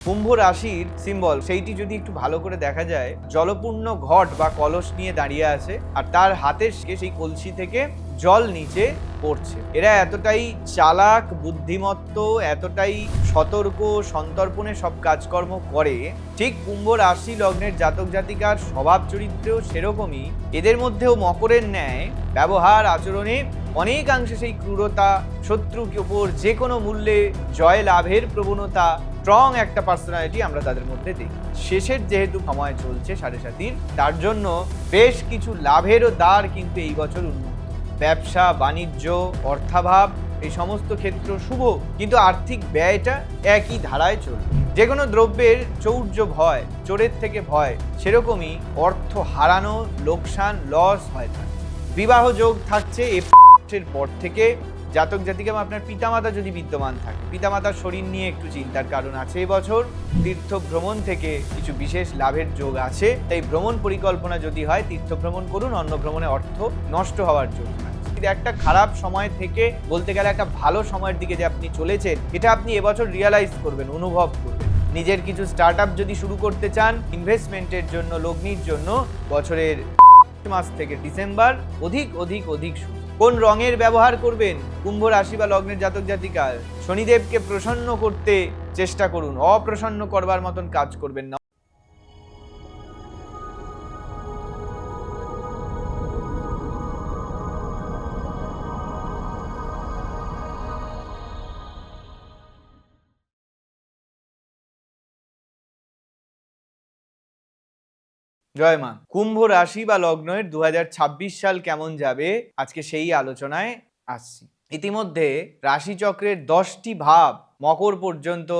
কুম্ভ রাশির সিম্বল সেইটি যদি একটু ভালো করে দেখা যায়, জলপূর্ণ ঘট বা কলস নিয়ে দাঁড়িয়ে আছে আর তার হাতের সেই কলসি থেকে জল নিচে পড়ছে। এরা এতটাই চালাক, বুদ্ধিমত্ত, এতটাই সতর্ক, সন্তর্পণে সব কাজকর্ম করে। ঠিক কুম্ভ রাশি লগ্নের জাতক জাতিকার স্বভাব চরিত্রেও সেরকমই। এদের মধ্যেও মকরের ন্যায় ব্যবহার আচরণে অনেকাংশে সেই ক্রূরতা, শত্রুকে ওপর যে কোনো মূল্যে জয় লাভের প্রবণতা, স্ট্রং একটা পার্সোনালিটি আমরা তাদের মধ্যে দেখি। শেষের যেহেতু সময় চলছে সাড়ে সাতির, তার জন্য বেশ কিছু লাভেরও দ্বার কিন্তু এই বছর উন্মুক্ত। ব্যবসা, বাণিজ্য, অর্থাভাব এই সমস্ত ক্ষেত্র শুভ, কিন্তু আর্থিক ব্যয়টা একই ধারায় চলবে। যে কোনো দ্রব্যের চৌর্য ভয়, চোরের থেকে ভয়, সেরকমই অর্থ হারানো, লোকসান, লস হয় থাকে। বিবাহ যোগ থাকছে এর পর থেকে। জাতক জাতিকা আপনার পিতামাতা যদি বিদ্যমান থাকে, পিতামাতার শরীর নিয়ে একটু চিন্তার কারণ আছে এবছর। তীর্থ ভ্রমণ থেকে কিছু বিশেষ লাভের যোগ আছে, তাই ভ্রমণ পরিকল্পনা যদি হয় তীর্থ ভ্রমণ করুন, অন্য ভ্রমণে অর্থ নষ্ট হওয়ার যোগ আছে। একটা খারাপ সময় থেকে বলতে গেলে একটা ভালো সময়ের দিকে যে আপনি চলেছেন, এটা আপনি এবছর রিয়ালাইজ করবেন, অনুভব করবেন। নিজের কিছু স্টার্ট আপ যদি শুরু করতে চান, ইনভেস্টমেন্টের জন্য, লগ্নির জন্য বছরের মাস থেকে ডিসেম্বর অধিক অধিক অধিক শুভ। কোন রঙের ব্যবহার করবেন? কুম্ভ রাশি বা লগ্নের জাতক জাতিকার শনিদেবকে প্রসন্ন করতে চেষ্টা করুন, অপ্রসন্ন করবার মতন কাজ করবেন না। জয় মা। কুম্ভ রাশি বা লগ্নের 2026 সাল কেমন যাবে, আজকে সেই আলোচনায় আসছি। ইতিমধ্যে রাশিচক্রের 10টি ভাব মকর পর্যন্ত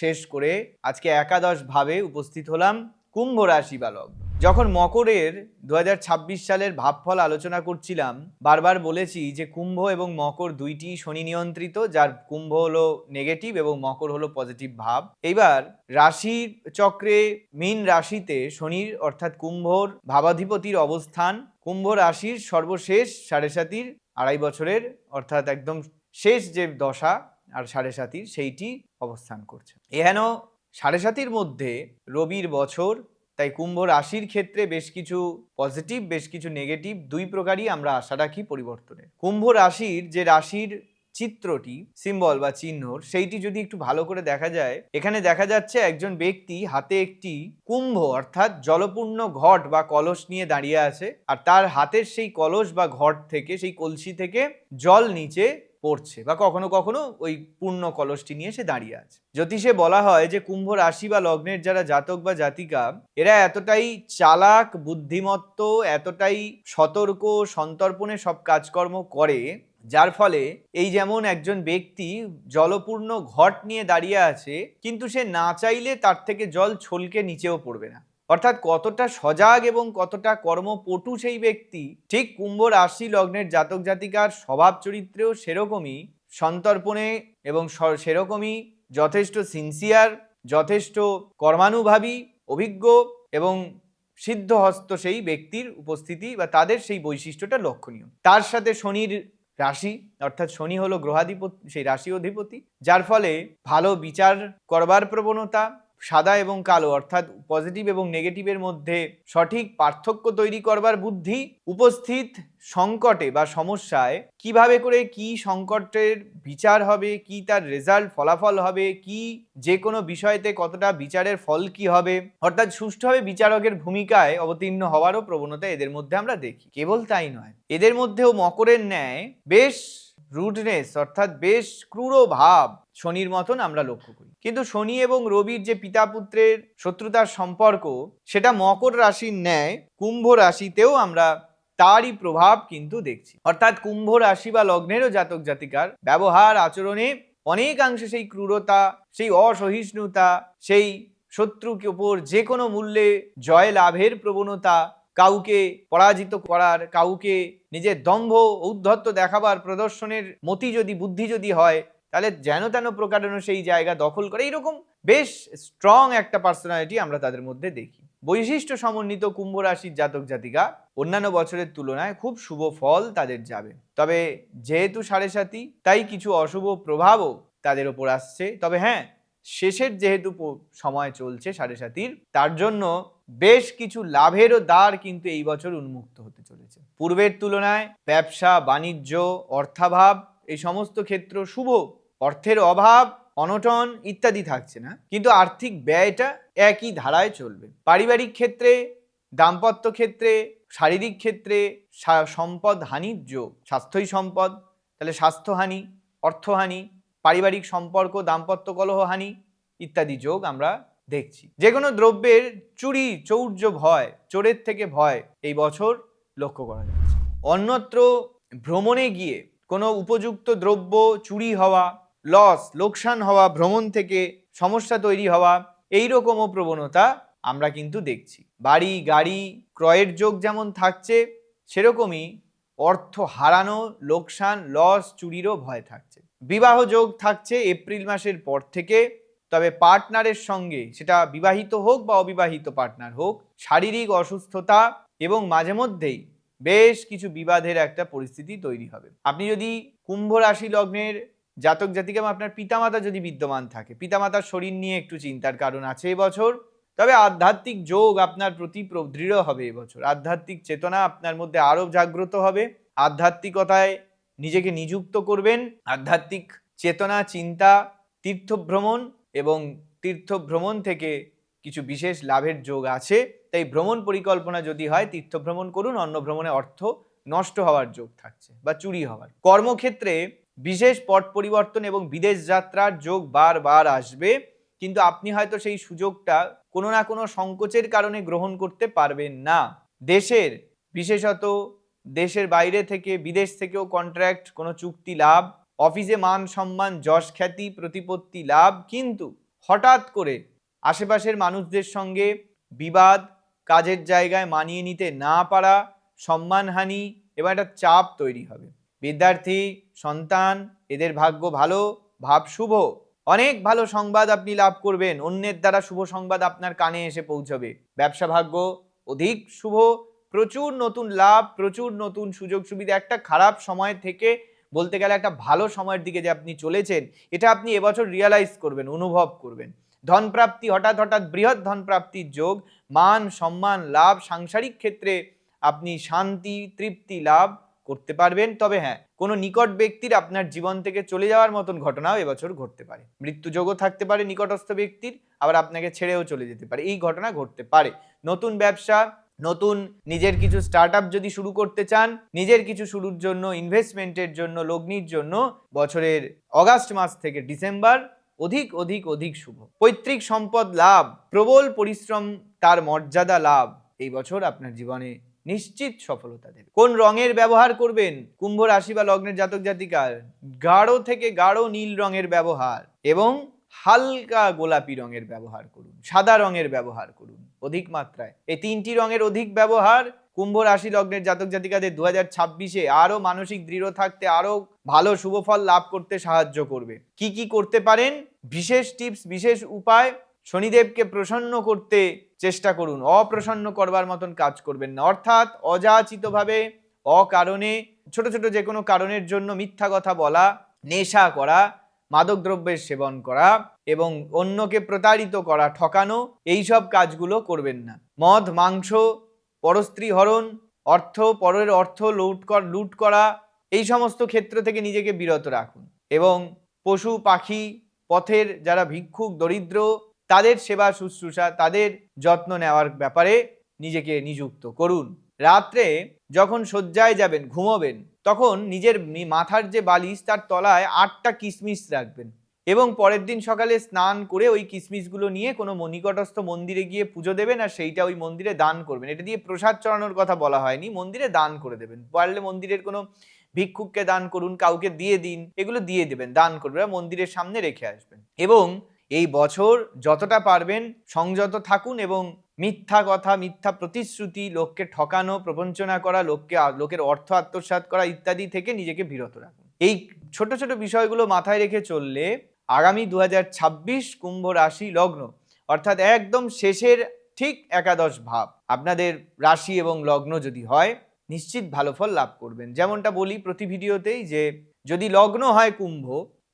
শেষ করে আজকে একাদশ ভাবে উপস্থিত হলাম কুম্ভ রাশি বা লগ্ন। যখন মকরের 2026 সালের ভাবফল আলোচনা করছিলাম, বারবার বলেছি যে কুম্ভ এবং মকর দুইটি শনি নিয়ন্ত্রিত, যার কুম্ভ হলো নেগেটিভ এবং মকর হলো পজিটিভ ভাব। এইবার রাশি চক্রে মীন রাশিতে শনির অর্থাৎ কুম্ভর ভাবাধিপতির অবস্থান, কুম্ভ রাশির সর্বশেষ সাড়ে সাতির 2.5 বছরের অর্থাৎ একদম শেষ যে দশা আর সাড়ে সাতির সেইটি অবস্থান করছে। এহেন সাড়ে সাতির মধ্যে রবির বছর, তাই কুম্ভ রাশির ক্ষেত্রে বেশ কিছু পজিটিভ, বেশ কিছু নেগেটিভ, দুই প্রকারই আমরা আশা রাখি পরিবর্তনের। কুম্ভ রাশির যে রাশির চিত্রটি, সিম্বল বা চিহ্ন, সেইটি যদি একটু ভালো করে দেখা যায়, এখানে দেখা যাচ্ছে একজন ব্যক্তি হাতে একটি কুম্ভ অর্থাৎ জলপূর্ণ ঘট বা কলস নিয়ে দাঁড়িয়ে আছে আর তার হাতের সেই কলস বা ঘট থেকে, সেই কলসি থেকে জল নিচে পড়ছে, বা কখনো কখনো ওই পূর্ণ কলসটি নিয়ে সে দাঁড়িয়ে আছে। জ্যোতিষে বলা হয় যে কুম্ভ রাশি বা লগ্নের যারা জাতক বা জাতিকা, এরা এতটাই চালাক, বুদ্ধিমত্ত, এতটাই সতর্ক, সন্তর্পণে সব কাজকর্ম করে, যার ফলে এই যেমন একজন ব্যক্তি জলপূর্ণ ঘট নিয়ে দাঁড়িয়ে আছে, কিন্তু সে না চাইলে তার থেকে জল ছলকে নিচেও পড়বে না। অর্থাৎ কতটা সজাগ এবং কতটা কর্মপটু সেই ব্যক্তি। ঠিক কুম্ভ রাশি লগ্নের জাতক জাতিকার স্বভাব চরিত্রেও সেরকমই সন্তর্পণে এবং সেরকমই যথেষ্ট সিনসিয়ার, যথেষ্ট কর্মানুভাবী, অভিজ্ঞ এবং সিদ্ধহস্ত সেই ব্যক্তির উপস্থিতি বা তাদের সেই বৈশিষ্ট্যটা লক্ষণীয়। তার সাথে শনির রাশি, অর্থাৎ শনি হলো গ্রহাধিপতি, সেই রাশি অধিপতি, যার ফলে ভালো বিচার করবার প্রবণতা, সাদা এবং কালো অর্থাৎ পজিটিভ এবং নেগেটিভের মধ্যে সঠিক পার্থক্য তৈরি করবার বুদ্ধি, উপস্থিত সংকটে বা সমস্যায় কিভাবে করে কি সংকটের বিচার হবে, কি তার রেজাল্ট ফলাফল হবে, কি যে কোনো বিষয়তে কতটা বিচারের ফল কি হবে, অর্থাৎ সুষ্ঠুভাবে বিচারকের ভূমিকায় অবতীর্ণ হওয়ারও প্রবণতা এদের মধ্যে আমরা দেখি। কেবল তাই নয়, এদের মধ্যেও মকরের ন্যায় বেশ রুডনেস অর্থাৎ বেশ ক্রূর ভাব শনির মতন আমরা লক্ষ্য করি। কিন্তু শনি এবং রবির যে পিতা পুত্রের শত্রুতার সম্পর্ক, সেটা মকর রাশির ন্যায় কুম্ভ রাশিতেও আমরা তারই প্রভাব কিন্তু দেখছি। অর্থাৎ কুম্ভ রাশি বা লগ্নেরও জাতক জাতিকার ব্যবহার আচরণে অনেকাংশে সেই ক্রূরতা, সেই অসহিষ্ণুতা, সেই শত্রুকে ওপর যে কোনো মূল্যে জয় লাভের প্রবণতা, কাউকে পরাজিত করার, কাউকে নিজের দম্ভ ঔদ্ধত্য দেখাবার প্রদর্শনের মতি যদি, বুদ্ধি যদি হয়, তাহলে যেন তেন প্রকারেণ সেই জায়গা দখল করে। এইরকম বেশ স্ট্রং একটা পার্সোনালিটি আমরা তাদের মধ্যে দেখি। বৈশিষ্ট্য সমন্বিত কুম্ভ রাশির জাতক জাতিকা অন্যান্য বছরের তুলনায় খুব শুভ ফল তাদের যাবে। তবে যেহেতু সাড়ে সাতি, তাই কিছু অশুভ প্রভাবও তাদের ওপর আসছে। তবে হ্যাঁ, শেষের যেহেতু সময় চলছে সাড়ে সাতির, তার জন্য বেশ কিছু লাভেরও দ্বার কিন্তু এই বছর উন্মুক্ত হতে চলেছে। পূর্বের তুলনায় ব্যবসা, বাণিজ্য, অর্থাভাব এই সমস্ত ক্ষেত্র শুভ। অর্থের অভাব, অনটন ইত্যাদি থাকছে না, কিন্তু আর্থিক ব্যয়টা একই ধারায় চলবে। পারিবারিক ক্ষেত্রে, দাম্পত্য ক্ষেত্রে, শারীরিক ক্ষেত্রে সম্পদ হানির যোগ। স্বাস্থ্যই সম্পদ, তাহলে স্বাস্থ্যহানি, অর্থহানি, পারিবারিক সম্পর্ক, দাম্পত্য কলহ হানি ইত্যাদি যোগ আমরা দেখছি। যে কোনো দ্রব্যের চুরি, চৌর্য ভয়, চোরের থেকে ভয় এই বছর লক্ষ্য করা যাচ্ছে। অন্যত্র ভ্রমণে গিয়ে কোনো উপযুক্ত দ্রব্য চুরি হওয়া, লোকসান হওয়া, ভ্রমণ থেকে সমস্যা তৈরি হওয়া, এইরকমও প্রবণতা আমরা কিন্তু দেখছি। বাড়ি গাড়ি ক্রয়ের যোগ যেমন থাকছে, সেরকমই অর্থ হারানো, লোকসান, চুরিরও ভয় থাকছে। বিবাহ যোগ থাকছে এপ্রিল মাসের পর থেকে, তবে পার্টনারের সঙ্গে, সেটা বিবাহিত হোক বা অবিবাহিত পার্টনার হোক, শারীরিক অসুস্থতা এবং মাঝে মধ্যেই বেশ কিছু বিবাদের একটা পরিস্থিতি তৈরি হবে। আপনি যদি কুম্ভ রাশি লগ্নের জাতক জাতিকা বা আপনার পিতামাতা যদি বিদ্যমান থাকে, পিতামাতার শরীর নিয়ে একটু চিন্তার কারণ আছে এবছর। তবে আধ্যাত্মিক যোগ আপনার প্রতি দৃঢ় হবে এবছর। আধ্যাত্মিক চেতনা আপনার মধ্যে আরো জাগ্রত হবে। আধ্যাত্মিকতায় নিজেকে নিযুক্ত করবেন। আধ্যাত্মিক চেতনা, চিন্তা, তীর্থভ্রমণ এবং তীর্থভ্রমণ থেকে কিছু বিশেষ লাভের যোগ আছে। তাই ভ্রমণ পরিকল্পনা যদি হয়, তীর্থভ্রমণ করুন। অন্য ভ্রমণে অর্থ নষ্ট হওয়ার যোগ থাকছে বা চুরি হওয়ার। কর্মক্ষেত্রে বিশেষ পট পরিবর্তন এবং বিদেশ যাত্রার যোগ বারবার আসবে, কিন্তু আপনি হয়তো সেই সুযোগটা কোনো না কোনো সংকোচের কারণে গ্রহণ করতে পারবেন না। দেশের, বিশেষত দেশের বাইরে থেকে, বিদেশ থেকেও কন্ট্রাক্ট, কোনো চুক্তি লাভ, অফিসে মান সম্মান, যশ খ্যাতি, প্রতিপত্তি লাভ, কিন্তু হঠাৎ করে আশেপাশের মানুষদের সঙ্গে বিবাদ, কাজের জায়গায় মানিয়ে নিতে না পারা, সম্মানহানি এবং একটা চাপ তৈরি হবে। বিদ্যার্থী, সন্তান, এদের ভাগ্য ভালো, ভাব শুভ। অনেক ভালো সংবাদ আপনি লাভ করবেন, অন্যের দ্বারা শুভ সংবাদ আপনার কানে এসে পৌঁছবে। ব্যবসা ভাগ্য অধিক শুভ, প্রচুর নতুন লাভ, প্রচুর নতুন সুযোগ সুবিধা। একটা খারাপ সময় থেকে বলতে গেলে একটা ভালো সময়ের দিকে যে আপনি চলেছেন, এটা আপনি এবছর রিয়ালাইজ করবেন, অনুভব করবেন। ধন প্রাপ্তি, হঠাৎ হঠাৎ বৃহৎ ধন প্রাপ্তির যোগ। মান সম্মান লাভ, সাংসারিক ক্ষেত্রে আপনি শান্তি, তৃপ্তি লাভ করতে পারবেন। তবে হ্যাঁ, কোনো নিকট ব্যক্তির আপনার জীবন থেকে চলে যাওয়ার মতন ঘটনাও এবছর ঘটতে পারে। মৃত্যুযোগও থাকতে পারে নিকটস্থ ব্যক্তির, আবার আপনাকে ছেড়েও চলে যেতে পারে, এই ঘটনা ঘটতে পারে। নতুন ব্যবসা, নতুন নিজের কিছু স্টার্টআপ যদি শুরু করতে চান, নিজের কিছু শুরুর জন্য, ইনভেস্টমেন্টের জন্য, লগ্নির জন্য বছরের অগাস্ট মাস থেকে ডিসেম্বর অধিক অধিক অধিক শুভ। পৈতৃক সম্পদ লাভ, প্রবল পরিশ্রম, তার মর্যাদা লাভ এই বছর আপনার জীবনে নিশ্চিত সফলতা দেবে। কোন রঙের ব্যবহার করবেন কুম্ভ রাশি বা লগ্নের জাতক জাতিকার? গাঢ় থেকে গাঢ় নীল রঙের ব্যবহার এবং হালকা গোলাপি রঙের ব্যবহার করুন, সাদা রঙের ব্যবহার করুন অধিক মাত্রায়। এই তিনটি রঙের অধিক ব্যবহার কুম্ভ রাশি লগ্নের জাতক জাতিকাদের 2026-এ আরো মানসিক দৃঢ় থাকতে, আরো ভালো শুভফল লাভ করতে সাহায্য করবে। কি কি করতে পারেন? বিশেষ টিপস, বিশেষ উপায়। শনিদেবকে প্রসন্ন করতে চেষ্টা করুন, অপ্রসন্ন করবার মতন কাজ করবেন না। অর্থাৎ অযাচিতভাবে, অকারণে, ছোট ছোট যে কোনো কারণের জন্য মিথ্যা কথা বলা, নেশা করা, মাদক দ্রব্যের সেবন করা এবং অন্যকে প্রতারিত করা, ঠকানো, এইসব কাজগুলো করবেন না। মদ, মাংস, পরস্ত্রী হরণ, পরের অর্থ লুট করা, এই সমস্ত ক্ষেত্র থেকে নিজেকে বিরত রাখুন এবং পশু পাখি, পথের যারা ভিক্ষুক, দরিদ্র, তাদের সেবা শুশ্রূষা, তাদের যত্ন নেওয়ার ব্যাপারে নিজেকে নিযুক্ত করুন। রাত্রে যখন শয্যায় যাবেন, ঘুমোবেন, তখন নিজের মাথার যে বালিশ, তার তলায় 8টা কিশমিশ রাখবেন এবং পরের দিন সকালে স্নান করে ওই কিশমিশগুলো নিয়ে কোনো নিকটস্থ মন্দিরে গিয়ে পুজো দেবেন আর সেইটা ওই মন্দিরে দান করবেন। এটা দিয়ে প্রসাদ চড়ানোর কথা বলা হয়নি, মন্দিরে দান করে দেবেন। পারলে মন্দিরের কোনো ভিক্ষুককে দান করুন, কাউকে দিয়ে দিন, এগুলো দিয়ে দেবেন, দান করবেন, মন্দিরের সামনে রেখে আসবেন। এবং এই বছর যতটা পারবেন সংযত থাকুন এবং মিথ্যা কথা, মিথ্যা প্রতিশ্রুতি, লোককে ঠকানো, প্রবঞ্চনা করা, লোকের অর্থ আত্মসাৎ করা ইত্যাদি থেকে নিজেকে বিরত রাখুন। এই ছোট ছোট বিষয়গুলো মাথায় রেখে চললে আগামী 2026 কুম্ভ রাশি লগ্ন, অর্থাৎ একদম শেষের ঠিক একাদশ ভাব আপনাদের রাশি এবং লগ্ন যদি হয়, নিশ্চিত ভালো ফল লাভ করবেন। যেমনটা বলি প্রতি ভিডিওতেই, যে যদি লগ্ন হয় কুম্ভ,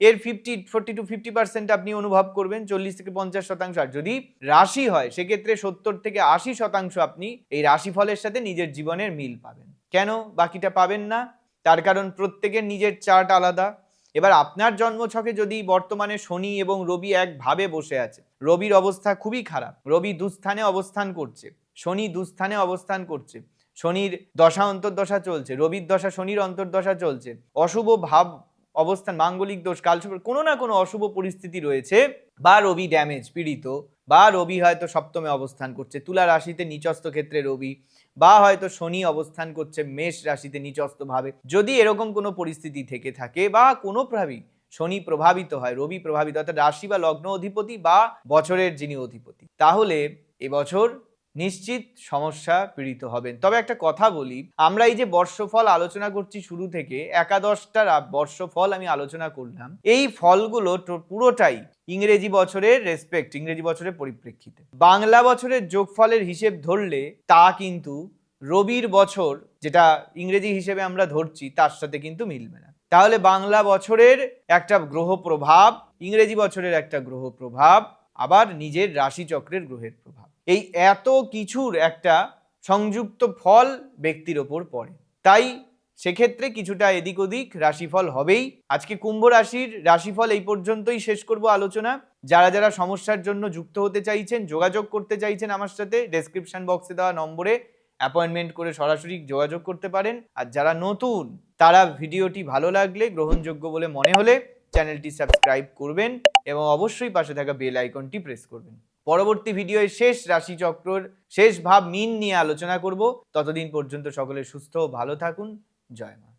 এর 40 to 50% আপনি অনুভব করবেন, 40 থেকে 50%। আর যদি রাশি হয় সেক্ষেত্রে 70 থেকে 80% আপনি এই রাশিফলের সাথে নিজের জীবনের মিল পাবেন। কেন বাকিটা পাবেন না? তার কারণ প্রত্যেকের নিজের চার্ট আলাদা। এবার আপনার জন্মছকে যদি বর্তমানে শনি এবং রবি একভাবে বসে আছে, রবির অবস্থা খুবই খারাপ, রবি দুস্থানে অবস্থান করছে, শনি দুস্থানে অবস্থান করছে, শনির দশা অন্তর্দশা চলছে, রবির দশা শনির অন্তর্দশা চলছে, অশুভ ভাব অবস্থান, মাঙ্গলিক দোষ, কালশুভ, কোনো না কোনো অশুভ পরিস্থিতি রয়েছে, বা রবি ড্যামেজ পীড়িত, বা রবি হয়তো সপ্তমে অবস্থান করছে, তুলা রাশিতে নিচস্থ ক্ষেত্রে রবি, বা হয়তো শনি অবস্থান করছে মেষ রাশিতে নিচস্থ ভাবে, যদি এরকম কোনো পরিস্থিতি থেকে থাকে বা কোনোভাবেই শনি প্রভাবিত হয়, রবি প্রভাবিত, অর্থাৎ রাশি বা লগ্ন অধিপতি বা বছরের যিনি অধিপতি, তাহলে এবছর নিশ্চিত সমস্যা পীড়িত হবেন। তবে একটা কথা বলি, আমরা এই যে বর্ষফল আলোচনা করছি শুরু থেকে, একাদশটার বর্ষফল আমি আলোচনা করলাম, এই ফলগুলো পুরোটাই ইংরেজি বছরের রেসপেক্ট, ইংরেজি বছরের পরিপ্রেক্ষিতে। বাংলা বছরের যোগফলের হিসেব ধরলে তা কিন্তু রবির বছর, যেটা ইংরেজি হিসেবে আমরা ধরছি, তার সাথে কিন্তু মিলবে না। তাহলে বাংলা বছরের একটা গ্রহ প্রভাব, ইংরেজি বছরের একটা গ্রহ প্রভাব, আবার নিজের রাশিচক্রের গ্রহের প্রভাব, এই এত কিছুর একটা সংযুক্ত ফল ব্যক্তির ওপর পড়ে। তাই সেক্ষেত্রে কিছুটা এদিক ওদিক রাশিফল হবেই। আজকে কুম্ভ রাশির রাশিফল এই পর্যন্তই শেষ করব আলোচনা। যারা যারা সমস্যার জন্য যুক্ত হতে চাইছেন, যোগাযোগ করতে চাইছেন আমার সাথে, ডেসক্রিপশন বক্সে দেওয়া নম্বরে অ্যাপয়েন্টমেন্ট করে সরাসরি যোগাযোগ করতে পারেন। আর যারা নতুন, তারা ভিডিওটি ভালো লাগলে, গ্রহণযোগ্য বলে মনে হলে চ্যানেলটি সাবস্ক্রাইব করবেন এবং অবশ্যই পাশে থাকা বেল আইকনটি প্রেস করবেন। পরবর্তী ভিডিওয় শেষ রাশিচক্রর শেষ ভাব মিন নিয়ে আলোচনা করব। ততদিন পর্যন্ত সকলে সুস্থ ও ভালো থাকুন। জয় মা।